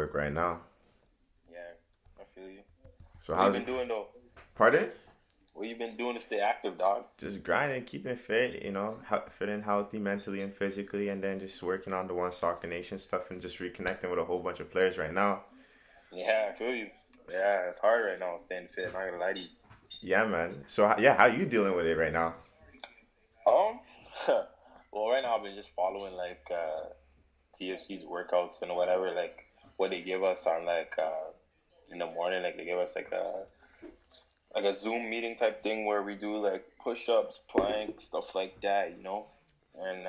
work right now. Yeah, I feel you. So What you how's been doing though? pardon? What you been doing to stay active, dog? Just grinding, keeping fit, fit and healthy mentally and physically, and then just working on the One Soccer Nation stuff and just reconnecting with a whole bunch of players right now. Yeah, I feel you. Yeah, it's hard right now staying fit. Not gonna lie to you. Yeah, man. So yeah, how you dealing with it right now? Um, well, right now I've been just following like TFC's workouts and whatever, like what they give us on in the morning. Like they give us like a Zoom meeting type thing where we do like push ups, plank, stuff like that, you know. And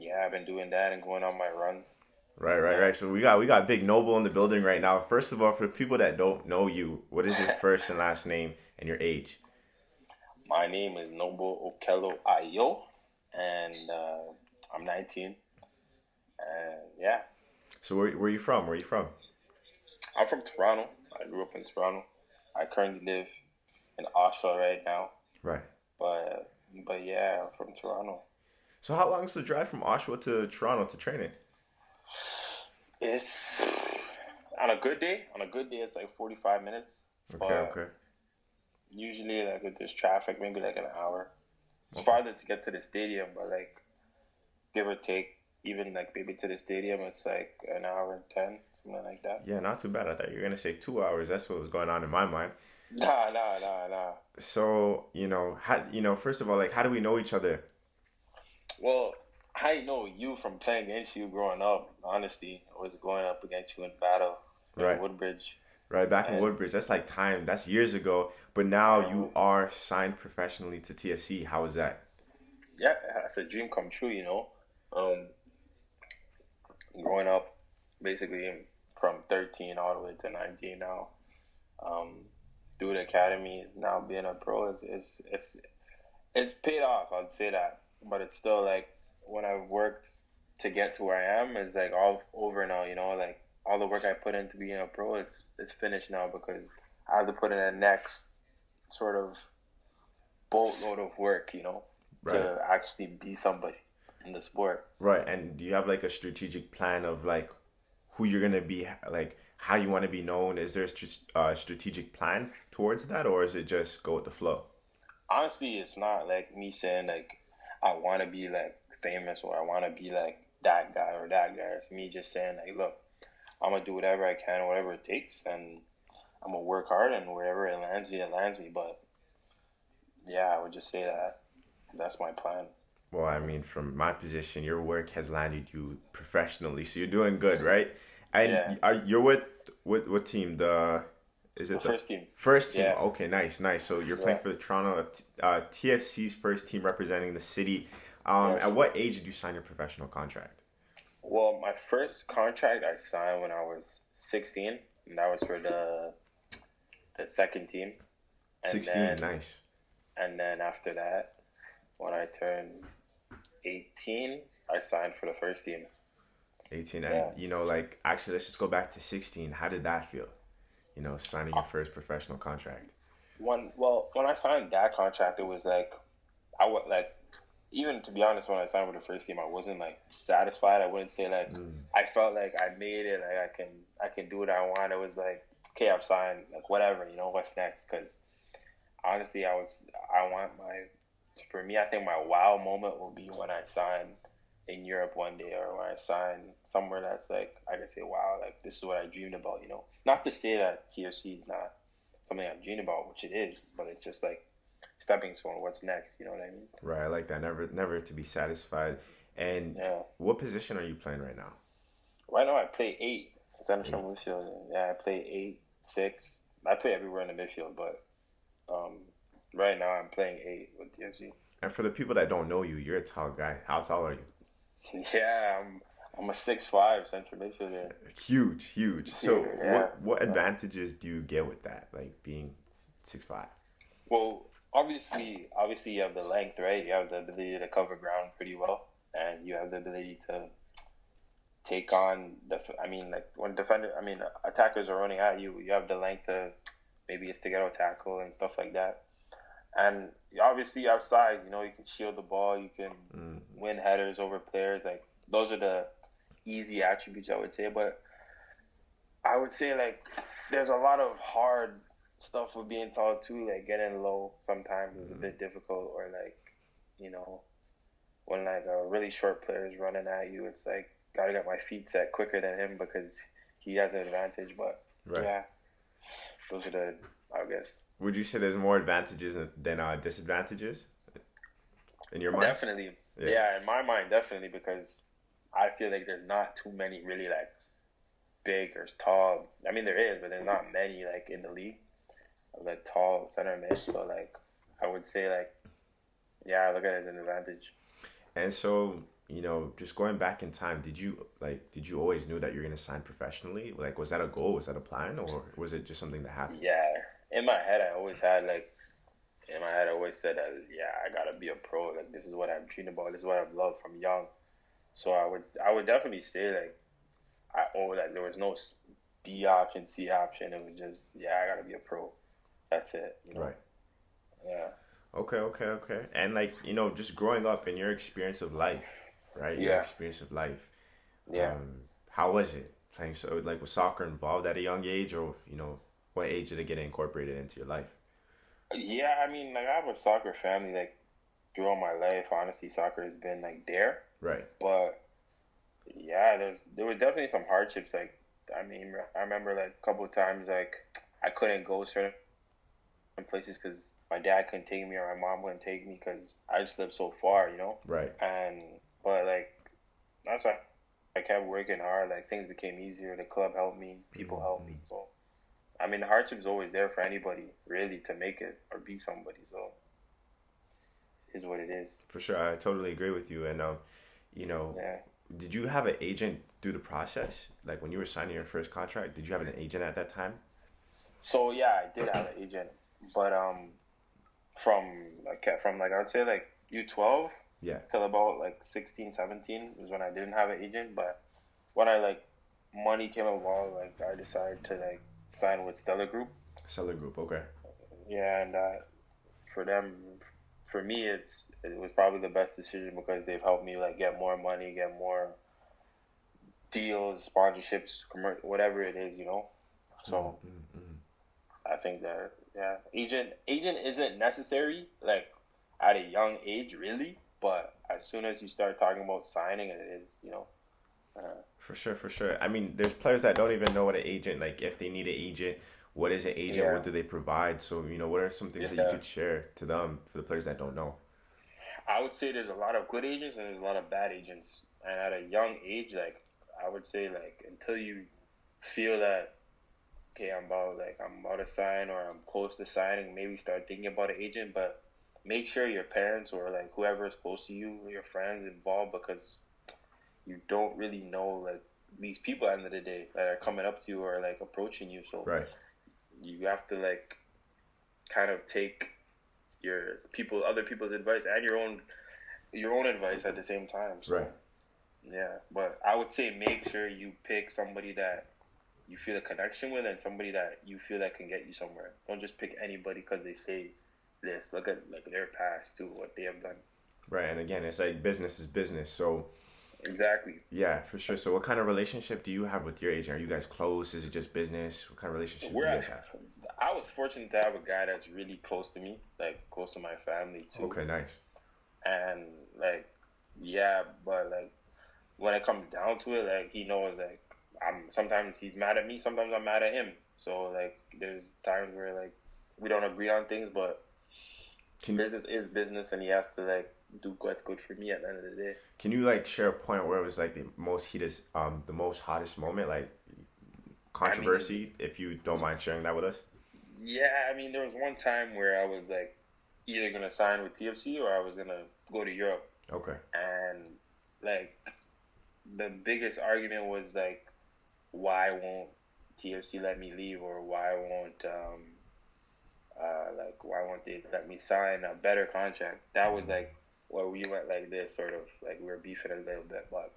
yeah, I've been doing that and going on my runs. Right, And right, right. So we got Big Noble in the building right now. First of all, for people that don't know you, what is your first and last name and your age? my name is Noble Okello Ayo, and I'm 19. And yeah, So where you from? Where you from? I'm from Toronto. I grew up in Toronto. I currently live in Oshawa right now, Right. but yeah, I'm from Toronto. So how long is the drive from Oshawa to Toronto to training? It's on a good day. On a good day, it's like 45 minutes. Okay, But okay. usually, like if there's traffic, maybe like an hour. It's Okay. farther to get to the stadium, but like give or take, even like maybe to the stadium, it's like an hour and 10, something like that. Yeah, not too bad. I thought you were gonna say 2 hours. That's what was going on in my mind. Nah, nah, nah, nah. So first of all, like, how do we know each other? Well, I know you from playing against you growing up. Honestly, I was going up against you in battle in Right, Woodbridge, right. Back in and Woodbridge, that's like time. That's years ago. But now uh, you are signed professionally to TFC. How is that? yeah, it's a dream come true. You know, um, growing up, basically from 13 all the way to 19 now. Um, through the academy, now being a pro it's paid off. I'd say that, but it's still like when I've worked to get to where I am is like all over now. You know, like all the work I put into being a pro, it's finished now because I have to put in a next sort of boatload of work. You know, Right, to actually be somebody in the sport. right. And do you have like a strategic plan of like who you're gonna be, like how you want to be known? Is there a strategic plan towards that, or is it just go with the flow? Honestly, it's not like me saying like I want to be like famous or I want to be like that guy or that guy. It's me just saying like, look, I'm gonna do whatever I can, whatever it takes, and I'm gonna work hard, and wherever it lands me, it lands me. But yeah, I would just say that that's my plan. Well, I mean, from my position, your work has landed you professionally, so you're doing good, right? Yeah, And you're with what team? The is the it the first team. first team? Yeah, Okay, nice, nice. So you're yeah, playing for the Toronto TFC's first team representing the city. At yes. what age did you sign your professional contract? Well, my first contract I signed when I was 16, and that was for the second team, and 16, then nice. after that, when I turned 18, I signed for the first team. 18, Yeah. and like actually, let's just go back to 16. How did that feel? Signing your first professional contract. When I signed that contract, it was like I would like even to be honest, when I signed with the first team, I wasn't like satisfied. I wouldn't say like Mm, I felt like I made it. Like I can do what I want. It was like okay, I've signed. Like whatever, you know, what's next? Because honestly, I want my for me. I think my wow moment will be when I sign in Europe one day, or when I sign somewhere that's like I can say, wow, like this is what I dreamed about. You know, not to say that TFC is not something I dreamed about, which it is, but it's just like stepping stone. What's next? You know what I mean? right, I like that. Never to be satisfied. And Yeah. what position are you playing right now? Right now, I play eight Central Eight. Midfielder. Yeah, I play eight, six. I play everywhere in the midfield, but um, right now I'm playing eight with TFC. And for the people that don't know you, you're a tall guy. How tall are you? Yeah, I'm a 6'5" Central Midfielder. Huge, huge. So Yeah. what advantages do you get with that? Like being 6'5"? Well, obviously you have the length, right? You have the ability to cover ground pretty well, and you have the ability to take on I mean, like attackers are running at you. You have the length to maybe it's to get out tackle and stuff like that. And obviously you have size. You know, you can shield the ball. You can Mm, win headers over players. Like those are the easy attributes I would say. But I would say like there's a lot of hard stuff with being tall too. Like getting low sometimes is a bit difficult, or like you know when like a really short player is running at you, it's like gotta get my feet set quicker than him because he has an advantage. But Right. yeah, those are the I guess Would you say there's more advantages than disadvantages in your mind? definitely Yeah. yeah in my mind definitely because I feel like there's not too many really like big or tall. I mean there is, but there's not many like in the league of like tall center mid. So like I would say like yeah, I look at it as an advantage. And so, just going back in time, did you always knew that you're gonna sign professionally? Like, was that a goal? Was that a plan, or was it just something that happened? Yeah, in my head I always had like in my head I always said that yeah I gotta be a pro. Like this is what I'm dreaming about. This is what I've loved from young. So I would definitely say like like there was no B option, C option. It was just yeah I gotta be a pro. That's it. Right. Yeah. Okay, okay, okay. And like, just growing up in your experience of life, right? Your Yeah. experience of life. Yeah. How was it playing? So like, was soccer involved at a young age, or what age did it get incorporated into your life? Yeah, I mean, like I have a soccer family. Like throughout my life, honestly, soccer has been like there. Right. But yeah, there was definitely some hardships. Like I mean, I remember like a couple of times like I couldn't go certain places because my dad couldn't take me or my mom wouldn't take me because I just lived so far, Right. And but like that's why I kept working hard. Like things became easier. The club helped me. People helped me. So I mean, the hardship is always there for anybody really to make it or be somebody. So is what it is. For sure, I totally agree with you. And you know, Yeah. did you have an agent through the process? Like when you were signing your first contract, did you have an agent at that time? So yeah, I did have an agent, but from like I would say like U12 Yeah. till about like 16, 17 was when I didn't have an agent. But when I like money came along, like I decided to like sign with Stellar Group. Seller group. Okay. Yeah, and for them, for me, it was probably the best decision because they've helped me like get more money, get more deals, sponsorships, whatever it is. So I think that yeah, agent isn't necessary like at a young age really, but as soon as you start talking about signing, it is. Uh, For sure, for sure. I mean, there's players that don't even know what an agent, like if they need an agent, what is an agent, yeah, what do they provide? So, what are some things that you yeah. could share to them for the players that don't know? I would say there's a lot of good agents and there's a lot of bad agents, and at a young age, like I would say, like until you feel that okay, I'm about to sign or I'm close to signing, maybe start thinking about an agent, but make sure your parents or like whoever is close to you, your friends involved because you don't really know like these people at the end of the day that are coming up to you or like approaching you. So Right, you have to like kind of take other people's advice and your own advice at the same time. So right. yeah, but I would say make sure you pick somebody that you feel a connection with and somebody that you feel that can get you somewhere. Don't just pick anybody because they say this. Look at like their past too, what they have done. Right. And again, it's like business is business. So, Exactly. yeah, for sure. So, what kind of relationship do you have with your agent? Are you guys close? Is it just business? What kind of relationship do you We're guys have? I was fortunate to have a guy that's really close to me, like close to my family too, Okay, nice. and like yeah, but like when it comes down to it, like he knows like I'm sometimes he's mad at me, sometimes I'm mad at him. So like there's times where like we don't agree on things, but Can business is business, and he has to like do what's good for me at the end of the day. can you like share a point where it was like the most hottest moment, like I mean, controversy, if you don't mind sharing that with us? yeah, I mean there was one time where I was like either gonna sign with TFC or I was gonna go to Europe, Okay. and like the biggest argument was like why won't TFC let me leave or why won't they let me sign a better contract? That was like where we went like this sort of like we were beefing a little bit, but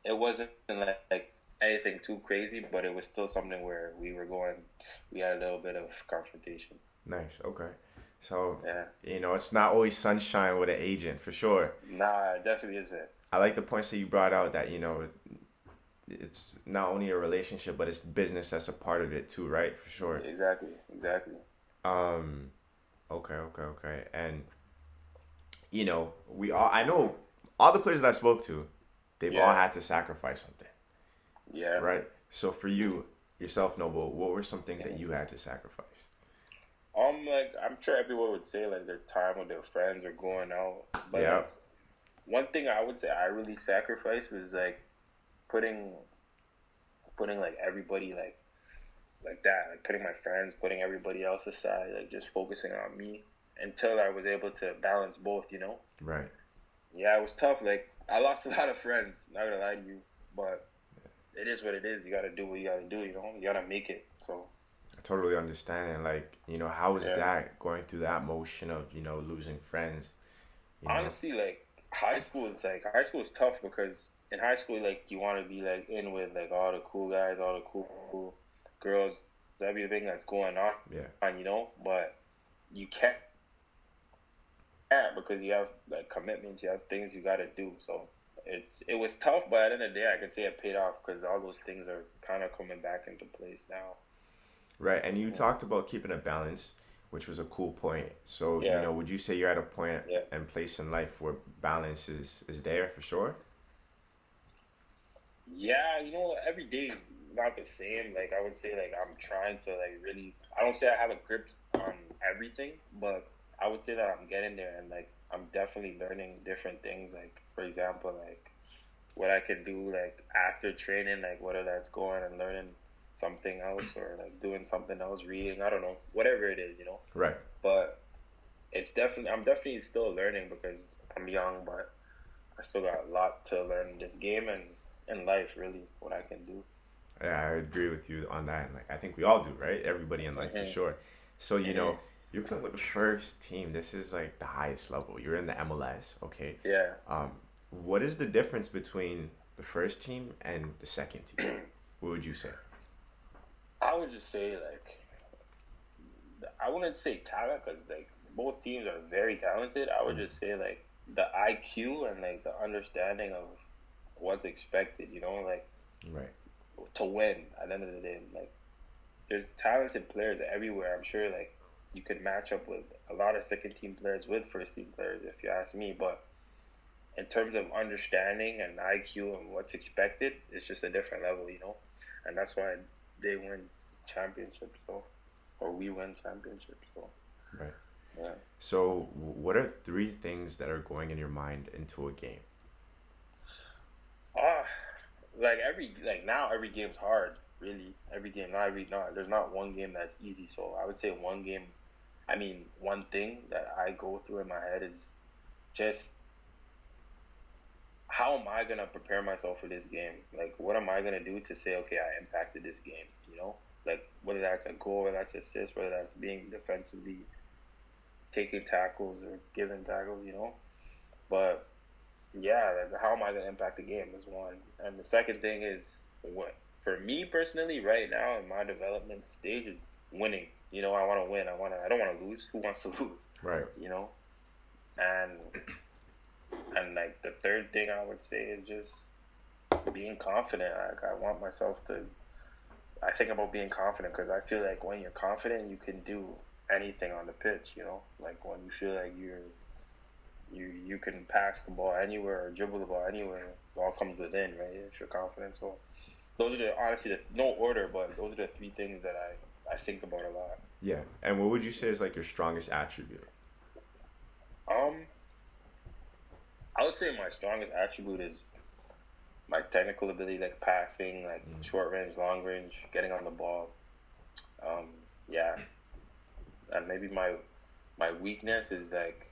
it wasn't like anything too crazy, but it was still something where we had a little bit of confrontation. Nice. Okay. So, Yeah, it's not always sunshine with an agent for sure. nah, it definitely isn't. I like the points that you brought out that, it's not only a relationship, but it's business that's a part of it too, right? For sure. Exactly, exactly. Um, okay, okay, okay. And we all I know all the players that I spoke to, they've all Yeah, had to sacrifice something, yeah. right? So for yourself, Noble, what were some things that you had to sacrifice? Like I'm sure everyone would say like their time with their friends or going out, but Yeah, like one thing I would say I really sacrificed was like putting putting like everybody like that, like putting my friends, putting everybody else aside, like just focusing on me until I was able to balance both, you know? right. Yeah, it was tough. Like I lost a lot of friends, not gonna lie to you, but it is what it is. You gotta do what you gotta do, you know? You gotta make it. So I totally understand. And like, how was yeah. that going through that motion of, losing friends, you know? Honestly, like high school is tough because in high school like you wanna be like in with like all the cool guys, all the cool girls, everything that's going Yeah. on, you know? But you can't because you have like commitments, you have things you got to do. So it was tough, but at the end of the day, I can say it paid off because all those things are kind of coming back into place now. Right. And you Yeah, talked about keeping a balance, which was a cool point. So, yeah, would you say you're at a point yeah. and place in life where balance is there for sure? Yeah, you know, every day is not the same. Like I would say, like I'm trying to like really. I don't say I have a grip on everything, but I would say that I'm getting there, and like I'm definitely learning different things. Like for example, like what I could do like after training, like whether that's going and learning something else or like doing something else, reading, I don't know, whatever it is, you know. Right. But I'm definitely still learning because I'm young, but I still got a lot to learn in this game and in life, really, what I can do. Yeah, I agree with you on that. And like, I think we all do, right? Everybody in life for Hmm. sure. So, Hmm. you're playing with the first team. This is like the highest level. You're in the MLS, okay? Yeah. Um, what is the difference between the first team and the second team? What would you say? I would just say like I wouldn't say talent because like both teams are very talented. I would Mm, just say like the IQ and like the understanding of what's expected. You know, like right. to win at the end of the day. Like there's talented players everywhere. I'm sure like you could match up with a lot of second team players with first team players if you ask me. But in terms of understanding and IQ and what's expected, it's just a different level. You know, and that's why they win championships. So or we win championships. So Right. yeah. So, what are three things that are going in your mind into a game? Ah, like now every game's hard. Really, every game. Not there's not one game that's easy. So I would say one game. I mean, one thing that I go through in my head is just how am I gonna prepare myself for this game? Like, what am I gonna do to say, okay, I impacted this game? You know, like whether that's a goal, whether that's assist, whether that's being defensively taking tackles or giving tackles. You know, but yeah, like how am I gonna impact the game is one, and the second thing is what for me personally right now in my development stage is winning. You know, I want to win. I don't want to lose. Who wants to lose? Right. You know, and like the third thing I would say is just being confident. Like I want myself to. I think about being confident because I feel like when you're confident, you can do anything on the pitch. You know, like when you feel like you can pass the ball anywhere or dribble the ball anywhere. It all comes within, right? If you're confident. So those are no order, but those are the three things that I think about a lot. Yeah. And what would you say is like your strongest attribute? Um, I would say my strongest attribute is my technical ability, like passing, like Mm, short range, long range, getting on the ball. Um, yeah, and maybe my weakness is like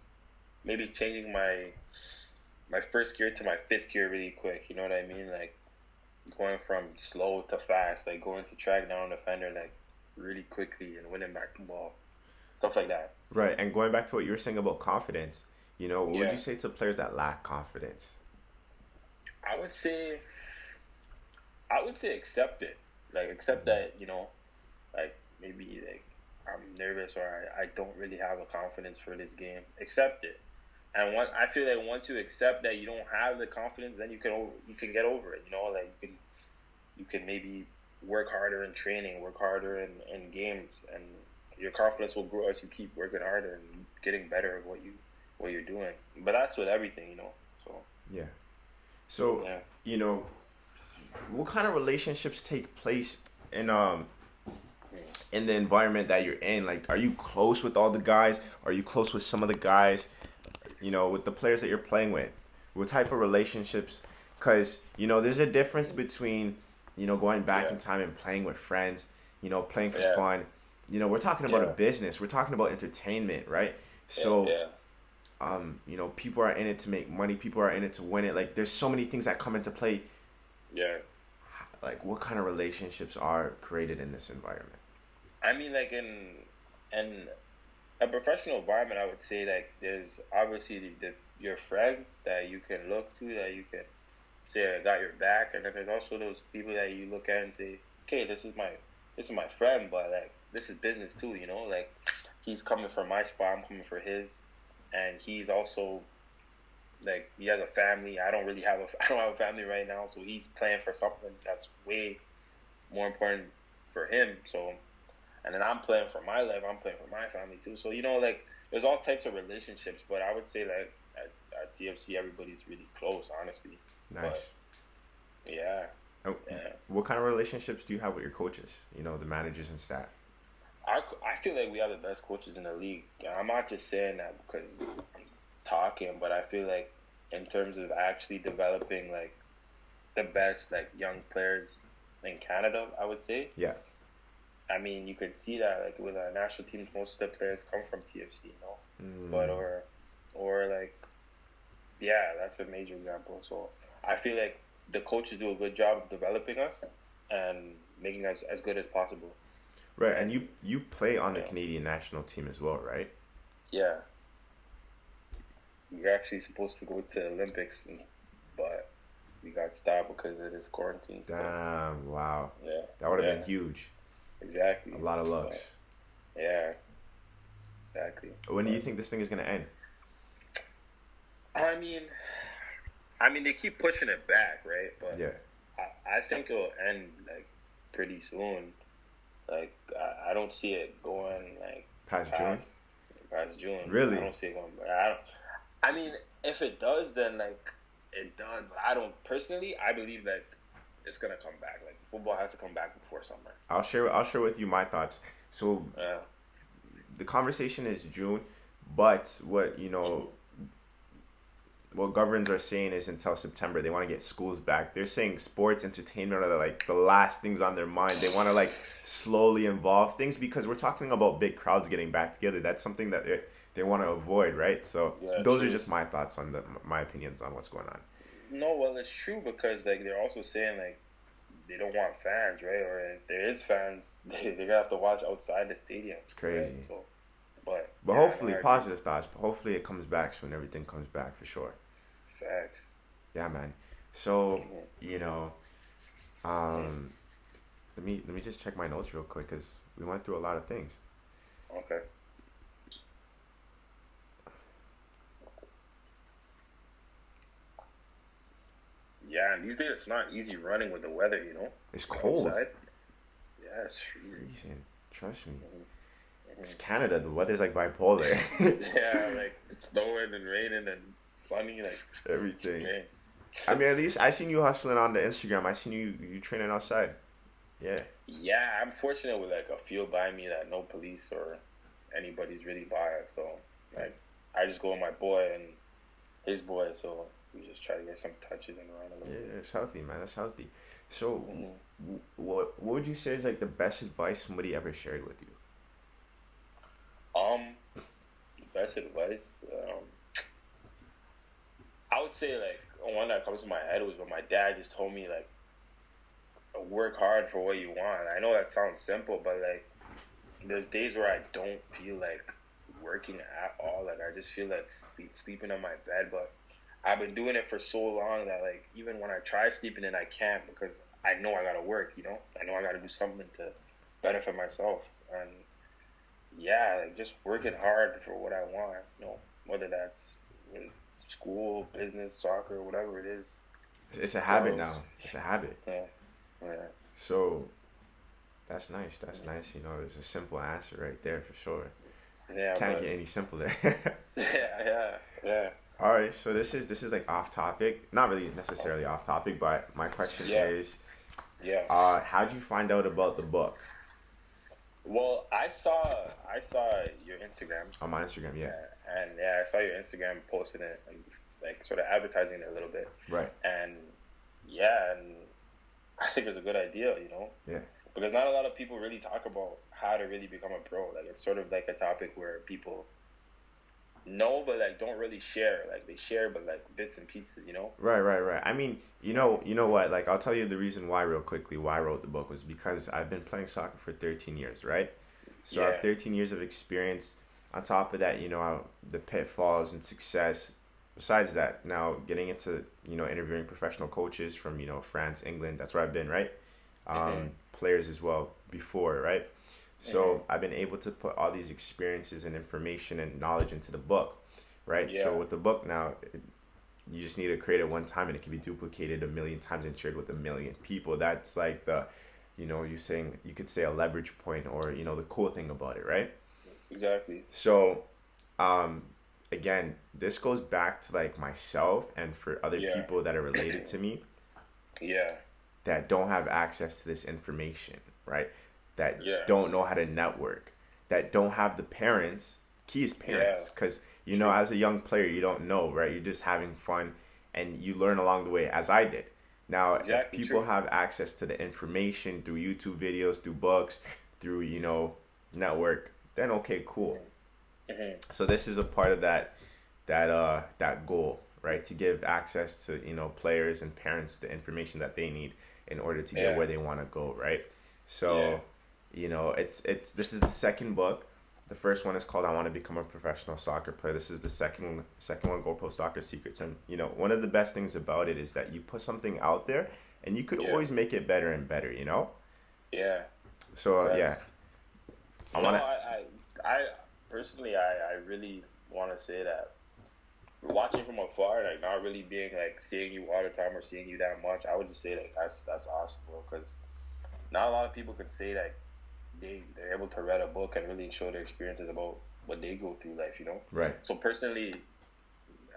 maybe changing my first gear to my fifth gear really quick. You know what I mean? Like going from slow to fast, like going to track down a defender like really quickly and winning back the ball, stuff like that. right. And going back to what you were saying about confidence, what would Yeah, you say to players that lack confidence? I would say accept it, like accept Mm, that like maybe like I'm nervous or I don't really have a confidence for this game. Accept it, and I feel like once you accept that you don't have the confidence, then you can get over it. You know, like you can maybe work harder in training, work harder in games, and your confidence will grow as you keep working harder and getting better at what you're doing. But that's with everything, you know. So Yeah. So, yeah, you know, what kind of relationships take place in the environment that you're in? Like, are you close with all the guys? Are you close with some of the guys? You know, with the players that you're playing with? What type of relationships? Because, you know, there's a difference between, you know, going back yeah, in time and playing with friends, you know, playing for yeah, fun. You know, we're talking about a yeah, business. We're talking about entertainment, right? yeah, So, yeah, you know, people are in it to make money. People are in it to win it. Like, there's so many things that come into play. yeah. Like, what kind of relationships are created in this environment? I mean, like in a professional environment, I would say like there's obviously your friends that you can look to, that you can say I got your back, and then there's also those people that you look at and say, okay, this is my friend, but like this is business too, you know, like he's coming from my spot, I'm coming for his, and he's also like he has a family. I don't have a family right now, so he's playing for something that's way more important for him. So and then I'm playing for my life. I'm playing for my family too. So you know, like there's all types of relationships, but I would say like at TFC everybody's really close, honestly. But Nice. yeah, Oh, yeah. what kind of relationships do you have with your coaches? You know, the managers and staff. I feel like we have the best coaches in the league. I'm not just saying that because I'm talking, but I feel like in terms of actually developing like the best like young players in Canada, I would say. Yeah. I mean, you could see that like with our national teams, most of the players come from TFC, you know. But Mm, or like yeah, that's a major example. So I feel like the coaches do a good job of developing us and making us as good as possible. right. And And you play on the yeah, Canadian national team as well, right? yeah, we were actually supposed to go to the Olympics, but we got stopped because of this quarantine stuff. Damn. Wow. Yeah, That would have been yeah, huge. A exactly. lot of But looks. yeah, exactly. When do you But think this thing is gonna end? I mean, they keep pushing it back, right? But Yeah. I think it'll end like pretty soon. Like I don't see it going like Past June. past past June. I Really? don't see it going. But I don't. I mean, if it does, then like it does. But I don't personally. I believe that it's gonna come back. Like football has to come back before summer. I'll share with you my thoughts. So Yeah. the conversation is June, but what you know Mm-hmm. what governors are saying is until September they want to get schools back. They're saying sports, entertainment are like the last things on their mind. They want to like slowly involve things because we're talking about big crowds getting back together. That's something that they want to avoid, right? So Yeah. those are True. just my thoughts on my opinions on what's going on. No, well, it's true because like they're also saying like they don't want fans, right? Or if there is fans, they're gonna have to watch outside the stadium, It's right? crazy. So, but But yeah, no, hopefully, I agree. positive thoughts. But hopefully, it comes back soon. Everything comes back for sure. Facts. Yeah, man. So Mm-hmm. you know, um, let me just check my notes real quick because we went through a lot of things. Okay. Yeah, and these days it's not easy running with the weather, you know, It's cold. outside. Yeah, it's freezing. Freezing. Trust me. Mm-hmm. It's Mm-hmm. Canada. The weather's like bipolar. Yeah, like it's snowing and raining and sunny, like Everything. strange. I mean, at least I seen you hustling on the Instagram. I seen you training outside. Yeah. Yeah, I'm fortunate with like a field by me that no police or anybody's really by it. So like, I just go with my boy and his boy. So we just try to get some touches and run a little Yeah, bit. it's healthy, man. That's healthy. So, Mm-hmm. what would you say is like the best advice somebody ever shared with you? Um, best advice. I would say like one that comes to my head was when my dad just told me like work hard for what you want. I know that sounds simple, but like there's days where I don't feel like working at all. Like I just feel like sleeping on my bed. But I've been doing it for so long that like even when I try sleeping in, I can't because I know I gotta work. You know, I know I gotta do something to benefit myself. And yeah, like just working hard for what I want. You know, whether that's in school, business, soccer, whatever it is, It's a habit girls. now. It's a habit. Yeah. Yeah. So that's nice. That's nice. You know, there's a simple answer right there for sure. Yeah, Can't but get any simpler. yeah. All right, so this is like off topic, not really necessarily off topic, but my question Yeah. is, Yeah. how'd you find out about the book? Well, I saw your Instagram, On my Instagram, yeah. and yeah, I saw your Instagram posting it and like sort of advertising it a little bit, Right. and yeah, and I think it's a good idea, you know, Yeah. because not a lot of people really talk about how to really become a pro. Like it's sort of like a topic where people know but like don't really share. Like they share but like bits and pieces, you know. Right. I mean, So you know what? Like, I'll tell you the reason why real quickly. Why I wrote the book was because I've been playing soccer for 13 years, right? So I have yeah. 13 years of experience. On top of that, you know, the pitfalls and success. Besides that, now getting into interviewing professional coaches from France, England. That's where I've been, right? Mhm. Players as well before, right? Mhm. So I've been able to put all these experiences and information and knowledge into the book, right? So Yeah. with the book now, you just need to create it one time and it can be duplicated a million times and shared with a million people. That's like you could say a leverage point, or the cool thing about it, right? Exactly. So um again, this goes back to like myself and for other Yeah. people that are related to me Yeah. that don't have access to this information, right? That Yeah. don't know how to network, that don't have the parents, key is Yeah. parents, because True. as a young player, you don't know, right? You're just having fun and you learn along the way, as I did. Now, if Exactly people true. have access to the information through YouTube videos, through books, through, network, then okay, cool. Mhm. Mhm. So this is a part of that goal, right? To give access to players and parents the information that they need in order to get Yeah. where they want to go, right? Yeah. So it's this is the second book. The first one is called I Want to Become a Professional Soccer Player. This is the second one, Go Pro Soccer Secrets. And one of the best things about it is that you put something out there and you could Yeah. always make it better and better, Yeah. so yeah, Facts. I No, want to. I personally, I really want to say that watching from afar, like not really being like seeing you all the time or seeing you that much, I would just say like that's awesome, bro. Because not a lot of people can say that they're able to read a book and really show their experiences about what they go through life, you know. Right. So personally,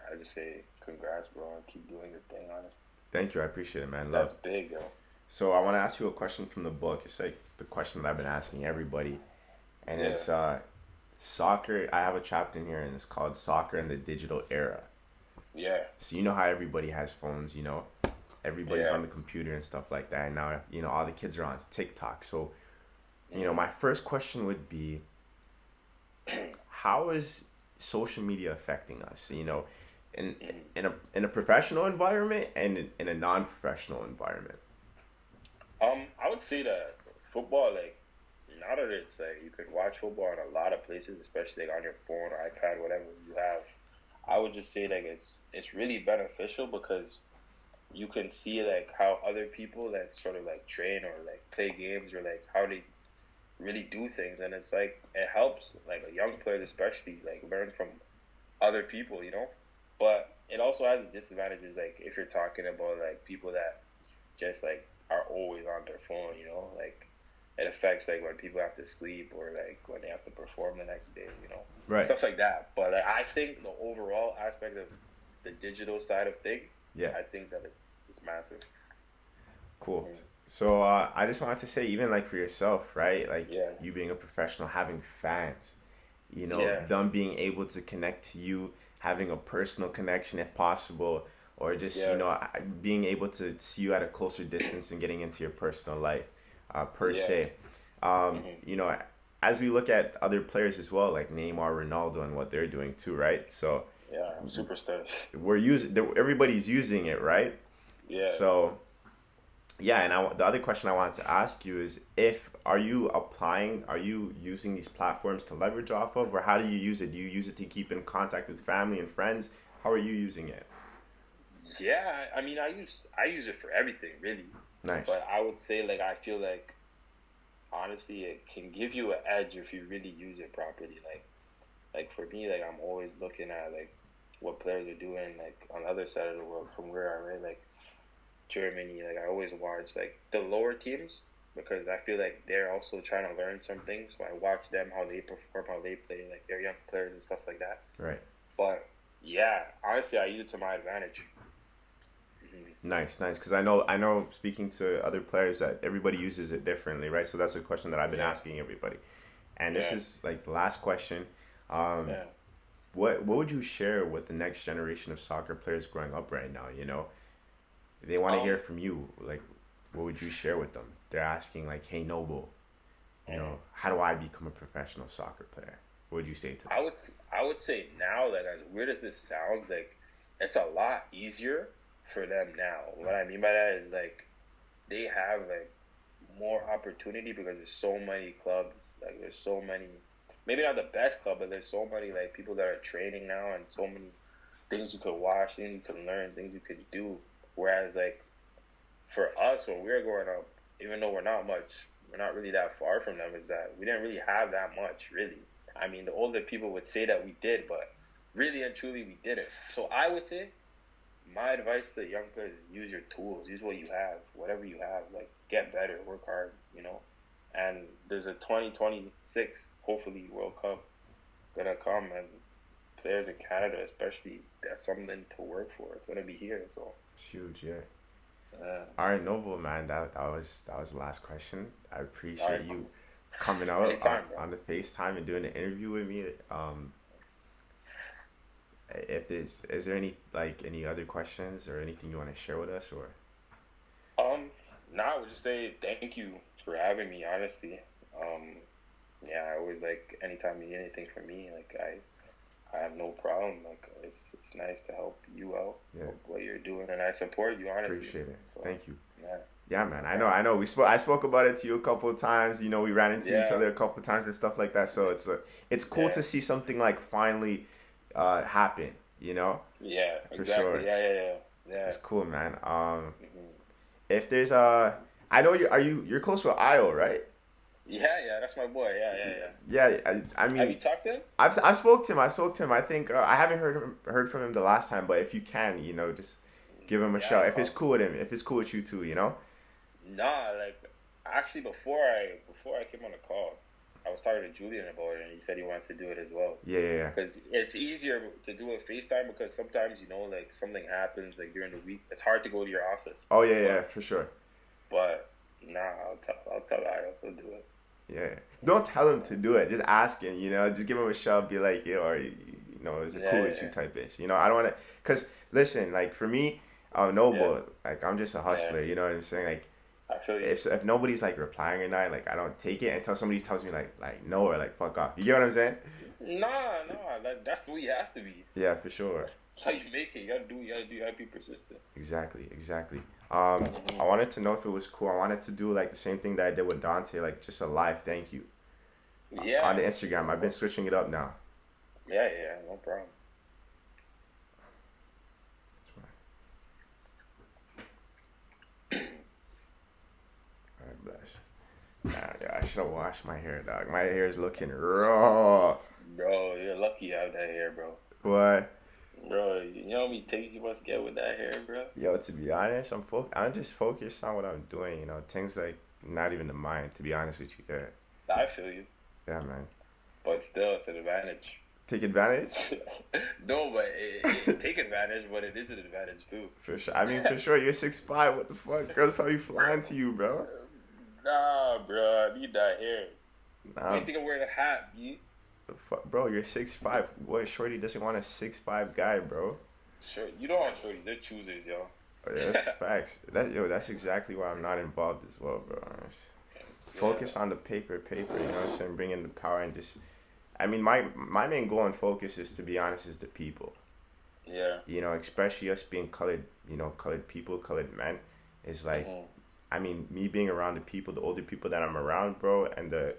I just say congrats, bro, and keep doing your thing. Honest, Thank you. I appreciate it, man. Love. that's big, yo. So I want to ask you a question from the book. It's like the question that I've been asking everybody, and Yeah, it's soccer. I have a chapter in here, and it's called "Soccer in the Digital Era." yeah, So you know how everybody has phones. Everybody's yeah. on the computer and stuff like that. And now all the kids are on TikTok. So Mm-hmm. my first question would be, how is social media affecting us? In in a professional environment and in a non-professional environment. I would say that football, like, now that it's like you can watch football in a lot of places, especially like on your phone or iPad, whatever you have. I would just say like it's really beneficial because you can see like how other people like sort of like train or like play games or like how they really do things, and it's like it helps like a young player especially like learn from other people, you know. But it also has disadvantages, like if you're talking about like people that just like are always on their phone, you know, like it affects like when people have to sleep or like when they have to perform the next day, you know, Right. stuff like that. But like, I think the overall aspect of the digital side of things, Yeah. I think that it's massive. Cool. Mm-hmm. So I just wanted to say, even like for yourself, right? Like Yeah, you being a professional, having fans, yeah, them being able to connect to you, having a personal connection if possible, or just yeah, being able to see you at a closer distance and getting into your personal life, per yeah, se. mm-hmm. As we look at other players as well, like Neymar, Ronaldo, and what they're doing too, right? So Yeah, superstars. everybody's using it, right? Yeah, So yeah, and the other question I wanted to ask you is, if are you using these platforms to leverage off of, or how do you use it? Do you use it to keep in contact with family and friends? How are you using it? yeah. I mean, I use it for everything really, Nice. but I would say like I feel like honestly it can give you an edge if you really use it properly. Like for me, like I'm always looking at like what players are doing like on the other side of the world from where I'm at. Like Germany. Like I always watch like the lower teams because I feel like they're also trying to learn some things. So I watch them how they perform, how they play, like their young players and stuff like that. Right. But yeah, honestly, I use it to my advantage. Nice, nice. Because I know, speaking to other players that everybody uses it differently, right? So that's a question that I've been Yeah, asking everybody. And this yeah, is like the last question. Um, yeah. what would you share with the next generation of soccer players growing up right now? They want to hear Um, from you. Like, what would you share with them? They're asking like, "Hey, Noble, mhm. how do I become a professional soccer player?" What would you say to them? I would say now, like as weird as this sounds, like it's a lot easier for them now. What I mean by that is like they have like more opportunity because there's so many clubs. Like there's so many, maybe not the best club, but there's so many like people that are training now, and so many things you could watch, things you could learn, things you could do. Whereas like for us when we were growing up, even though we're not really that far from them, is that we didn't really have that much, really. I mean, the older people would say that we did, but really and truly we didn't. So I would say my advice to young players is use your tools, use what you have, whatever you have, like get better, work hard, you know. And there's a 2026 hopefully World Cup gonna come, and players in Canada, especially, that's something to work for. It's gonna be here, so It's huge, yeah. uh, All right, Noble, man. That was the last question. I all appreciate right, you cool. coming out on, Anytime, bro. on the FaceTime and doing an interview with me. If there's is there any other questions or anything you want to share with us or Nah, I would just say thank you for having me. Honestly, um, yeah, I always like anytime you need anything from me, like I have no problem. Like it's nice to help you out, yeah, help what you're doing, and I support you honestly. appreciate it. So Thank you. yeah, Yeah, man. no I problem. know. I spoke about it to you a couple of times. We ran into each Yeah, other a couple of times and stuff like that. So it's cool yeah, to see something like finally happen. yeah, For exactly. sure. Yeah, yeah, yeah, yeah. It's cool, man. Hmm. If there's I know you're close with Ayo, right? Yeah, yeah. That's my boy. Yeah, yeah, yeah. Yeah, I Have mean, you talked to him? I've spoke to him. I spoke to him. I think I haven't heard from him the last time, but if you can, just give him a Yeah, shout. If it's call. cool with him, if it's cool with you too. Nah, like actually before I came on the call, I was talking to Julian about it, and he said he wants to do it as well. Yeah, yeah, yeah. Because it's easier to do a FaceTime because sometimes like something happens like during the week. It's hard to go to your office, Oh yeah, yeah, but for sure. but nah, I'll tell Io he'll do it. Yeah. Don't tell him to do it. Just ask him. Just give him a shout. Be like, yo, is it Yeah, cool with you yeah, type ish. I don't want to, cause listen, like for me, yeah, Noble, like I'm just a yeah. hustler. You know what I'm saying? Like I feel you. if nobody's like replying or not, like I don't take it until somebody tells me like no or like fuck off. You get what I'm saying? Nah, that's the way it has to be. Yeah, for sure. That's how you make it. You gotta be persistent. Exactly, exactly. I Hmm. wanted to know if it was cool. I wanted to do like the same thing that I did with Dante, like just a live thank you on Yeah, the Instagram. I've been switching it up now. yeah, yeah. No problem. That's why. All right, bless. Yeah, I should have washed my hair, dog. My hair is looking rough. Bro, you're lucky you have that hair, bro. What? Bro, you know how many takes you must get with that hair, bro? Yo, to be honest, I'm just focused on what I'm doing. Things like not even the mind. To be honest with you, yeah, I feel you. yeah, man. But still, it's an advantage. Take advantage. No, but take advantage, but it is an advantage too. For sure. I mean, for sure. You're 6'5". What the fuck? Girls probably flying to you, bro. Nah, bro, I need that hair. Why Nah, you think I'm wearing a hat, B? the fuck, bro. You're 6'5". What shorty doesn't want a 6'5" guy, bro? Sure, you don't want shorty. They're choosers, yo. Oh, yeah, that's facts. That's exactly why I'm not involved as well, bro. Yeah, Focus on the paper. You know what I'm saying? Bring in the power and just. I mean, my main goal and focus is, to be honest, is the people. yeah. Especially us being colored. Colored people, colored men. Is like, Mhm, I mean, me being around the people, the older people that I'm around, bro, and mhm.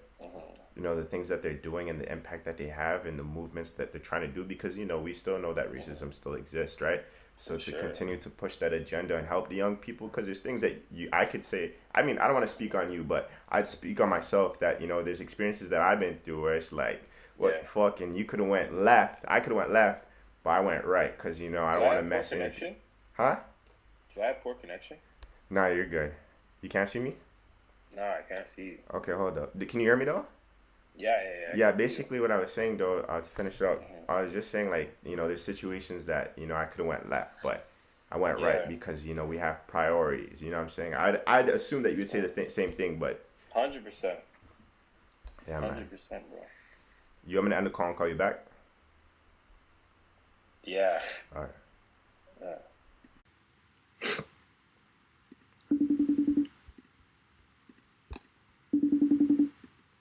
the things that they're doing and the impact that they have and the movements that they're trying to do, because we still know that racism still exists, right? So For to sure. continue to push that agenda and help the young people, because there's things that I could say. I mean, I don't want to speak on you, but I'd speak on myself that there's experiences that I've been through where it's like, what Yeah. the fuck, and you could have went left, I could have went left, but I went right because I Do don't I want to have poor mess anything. connection? Huh? Do I have poor connection? Nah, you're good. You can't see me? No, I can't see you. Okay, hold up. Can you hear me though? Yeah. I Yeah, can see you. basically what I was saying though, to finish it up, Hmm. I was just saying like, there's situations that, I could have went left, but I went right Yeah, because, we have priorities, you know what I'm saying? I'd assume that you would say the same thing, but 100%, yeah, man. 100%, bro. You want me to end the call and call you back? Yeah. All right.